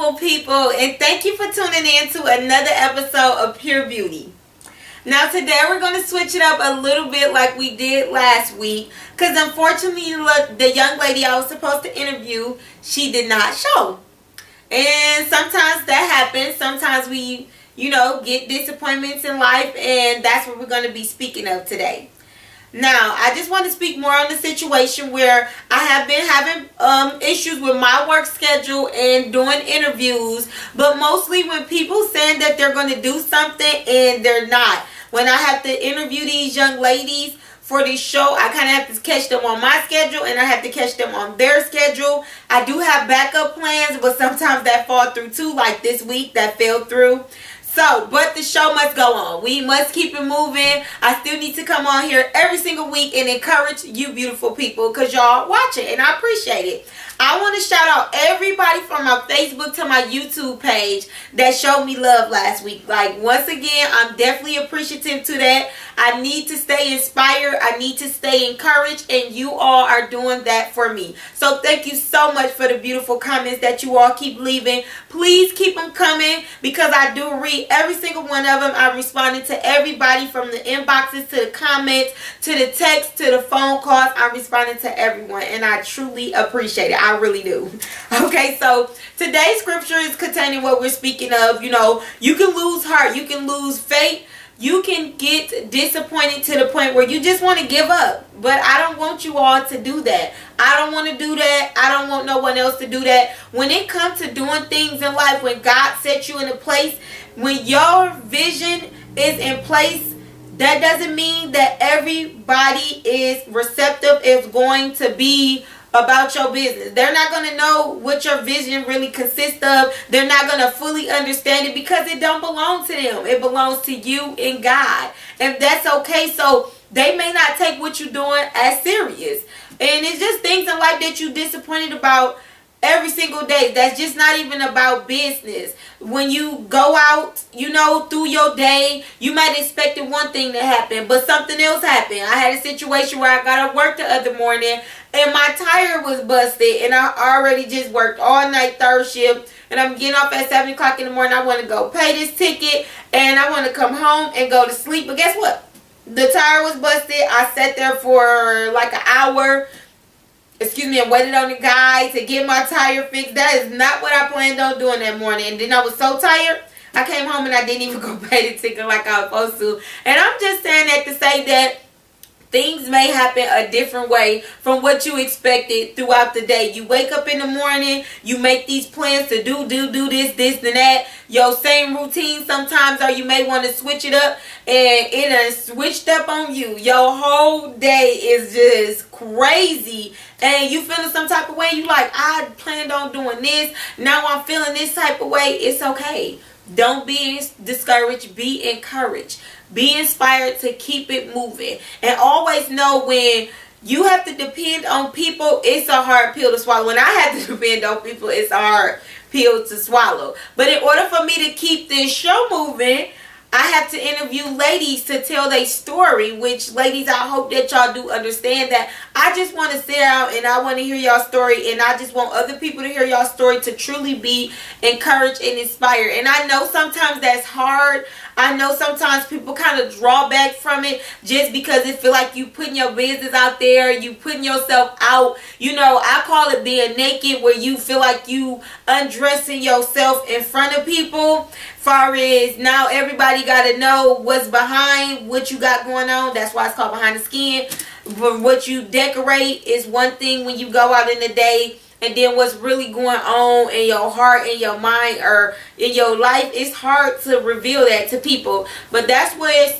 beautiful people, and thank you for tuning in to another episode of Pure Beauty. Now today we're going to switch it up a little bit like we did last week, because unfortunately the young lady I was supposed to interview, she did not show. And sometimes that happens. Sometimes we, get disappointments in life, and that's what we're going to be speaking of today. Now, I just want to speak more on the situation where I have been having issues with my work schedule and doing interviews, but mostly when people saying that they're going to do something and they're not. When I have to interview these young ladies for this show, I kind of have to catch them on my schedule and I have to catch them on their schedule. I do have backup plans, but sometimes that fall through too, like this week that fell through. So, but the show must go on. We must keep it moving. I still need to come on here every single week and encourage you beautiful people because y'all watch it and I appreciate it. I want to shout out everybody from my Facebook to my YouTube page that showed me love last week. Like, once again, I'm definitely appreciative to that. I need to stay inspired. I need to stay encouraged, and you all are doing that for me. So thank you so much for the beautiful comments that you all keep leaving. Please keep them coming because I do read every single one of them. I'm responding to everybody from the inboxes to the comments to the text to the phone calls. I'm responding to everyone, and I truly appreciate it. I really do. Okay, so today's scripture is containing what we're speaking of. You can lose heart, you can lose faith, you can get disappointed to the point where you just want to give up. But I don't want you all to do that. I don't want to do that. I don't want no one else to do that. When it comes to doing things in life, when God set you in a place, when your vision is in place, that doesn't mean that everybody is receptive, is going to be about your business. They're not going to know what your vision really consists of. They're not going to fully understand it because it don't belong to them. It belongs to you and God. And that's okay. So they may not take what you're doing as serious. And it's just things in life that you're disappointed about every single day. That's just not even about business. When you go out, through your day, you might expect one thing to happen, but something else happened. I had a situation where I got up work the other morning and my tire was busted, and I already just worked all night third shift, and I'm getting off at 7 o'clock in the morning. I want to go pay this ticket and I want to come home and go to sleep. But guess what? The tire was busted. I sat there for like an hour. I waited on the guy to get my tire fixed. That is not what I planned on doing that morning. And then I was so tired, I came home and I didn't even go pay the ticket like I was supposed to. And I'm just saying that to say that things may happen a different way from what you expected throughout the day. You wake up in the morning, you make these plans to do this, and that. Your same routine sometimes, or you may want to switch it up, and it done switched up on you. Your whole day is just crazy, and you feeling some type of way. You like, I planned on doing this, now I'm feeling this type of way. It's okay. Don't be discouraged. Be encouraged. Be inspired to keep it moving. And always know when you have to depend on people, it's a hard pill to swallow. When I have to depend on people, it's a hard pill to swallow. But in order for me to keep this show moving, I have to interview ladies to tell their story, which, ladies, I hope that y'all do understand that I just want to sit out and I want to hear y'all story, and I just want other people to hear y'all story to truly be encouraged and inspired. And I know sometimes that's hard. I know sometimes people kind of draw back from it just because it feel like you putting your business out there, you putting yourself out. I call it being naked, where you feel like you undressing yourself in front of people. Far as now everybody got to know what's behind what you got going on. That's why it's called behind the skin. But what you decorate is one thing when you go out in the day, and then what's really going on in your heart, in your mind, or in your life, it's hard to reveal that to people. But that's why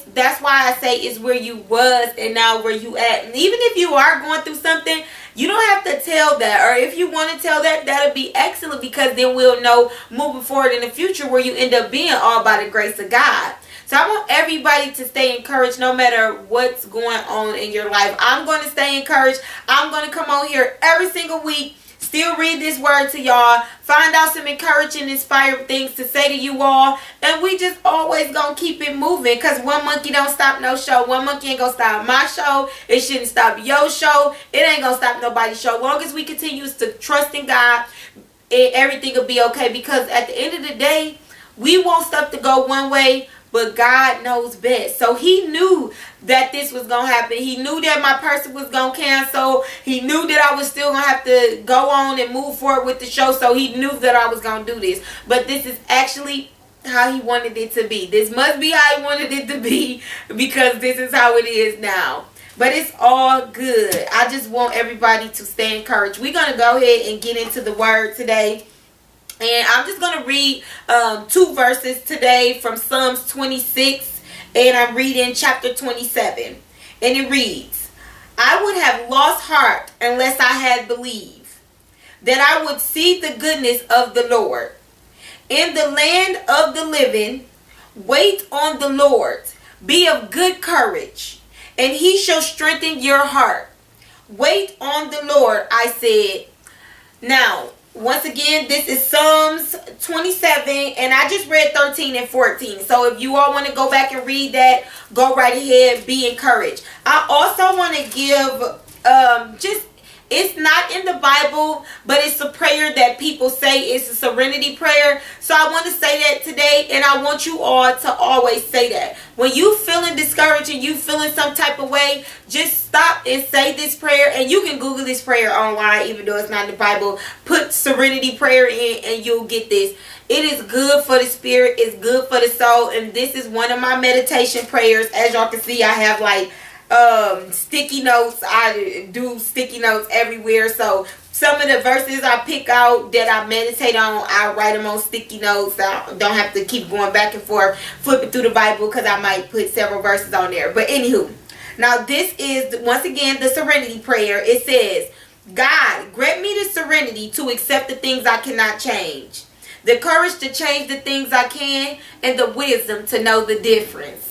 I say it's where you was and now where you at. And even if you are going through something, you don't have to tell that. Or if you want to tell that, that'll be excellent, because then we'll know moving forward in the future where you end up being, all by the grace of God. So I want everybody to stay encouraged no matter what's going on in your life. I'm going to stay encouraged. I'm going to come on here every single week, still read this word to y'all, find out some encouraging, inspiring things to say to you all, and we just always gonna keep it moving, because one monkey don't stop no show. One monkey ain't gonna stop my show. It shouldn't stop your show. It ain't gonna stop nobody's show. As long as we continue to trust in God, everything will be okay. Because at the end of the day, we want stuff to go one way, but God knows best. So he knew that this was going to happen. He knew that my person was going to cancel. He knew that I was still going to have to go on and move forward with the show. So he knew that I was going to do this. But this is actually how he wanted it to be. This must be how he wanted it to be, because this is how it is now. But it's all good. I just want everybody to stay encouraged. We're going to go ahead and get into the word today. And I'm just going to read 2 verses today from Psalms 26. And I'm reading chapter 27. And it reads, I would have lost heart unless I had believed that I would see the goodness of the Lord in the land of the living. Wait on the Lord. Be of good courage, and he shall strengthen your heart. Wait on the Lord, I said. Now, once again, this is Psalms 27, and I just read 13 and 14. So if you all want to go back and read that, go right ahead. Be encouraged. I also want to give it's not in the Bible, but it's a prayer that people say. It's a serenity prayer. So I want to say that today, and I want you all to always say that. When you feeling discouraged and you feeling some type of way, just stop and say this prayer. And you can Google this prayer online, even though it's not in the Bible. Put serenity prayer in and you'll get this. It is good for the spirit. It's good for the soul. And this is one of my meditation prayers. As y'all can see, I have like sticky notes. I do sticky notes everywhere. So some of the verses I pick out that I meditate on, I write them on sticky notes. I don't have to keep going back and forth flipping through the Bible, because I might put several verses on there. But anywho, now this is once again the serenity prayer. It says, God, grant me the serenity to accept the things I cannot change, the courage to change the things I can, and the wisdom to know the difference.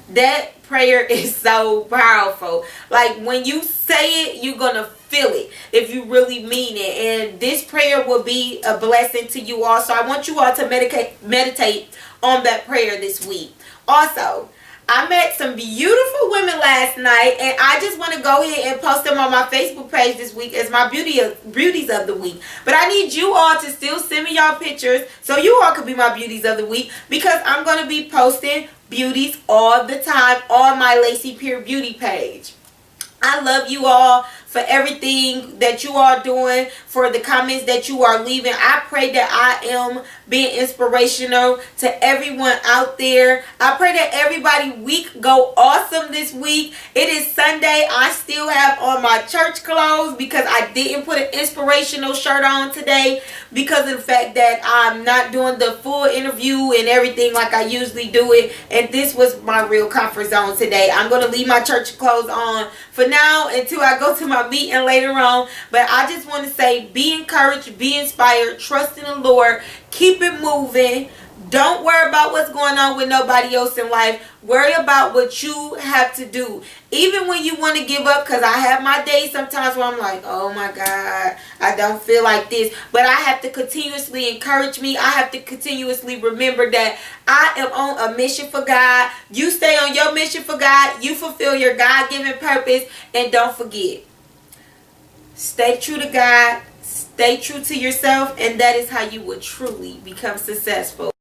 That prayer is so powerful. Like when you say it, you're going to feel it if you really mean it. And this prayer will be a blessing to you all. So I want you all to meditate on that prayer this week. Also, I met some beautiful women last night, and I just want to go ahead and post them on my Facebook page this week as my beauties of the week. But I need you all to still send me y'all pictures so you all could be my beauties of the week, because I'm going to be posting beauties all the time on my Lacey Pure Beauty page. I love you all for everything that you are doing, for the comments that you are leaving. I pray that I am being inspirational to everyone out there. I pray that everybody's week go awesome this week. It is Sunday. I still have on my church clothes because I didn't put an inspirational shirt on today, because of the fact that I'm not doing the full interview and everything like I usually do it. And this was my real comfort zone today. I'm going to leave my church clothes on for now until I go to my meeting later on. But I just want to say, be encouraged, be inspired, trust in the Lord, keep it moving. Don't worry about what's going on with nobody else in life. Worry about what you have to do. Even when you want to give up, because I have my days sometimes where I'm like, oh my God, I don't feel like this. But I have to continuously encourage me. I have to continuously remember that I am on a mission for God. You stay on your mission for God. You fulfill your God-given purpose. And don't forget, stay true to God. Stay true to yourself. And that is how you will truly become successful.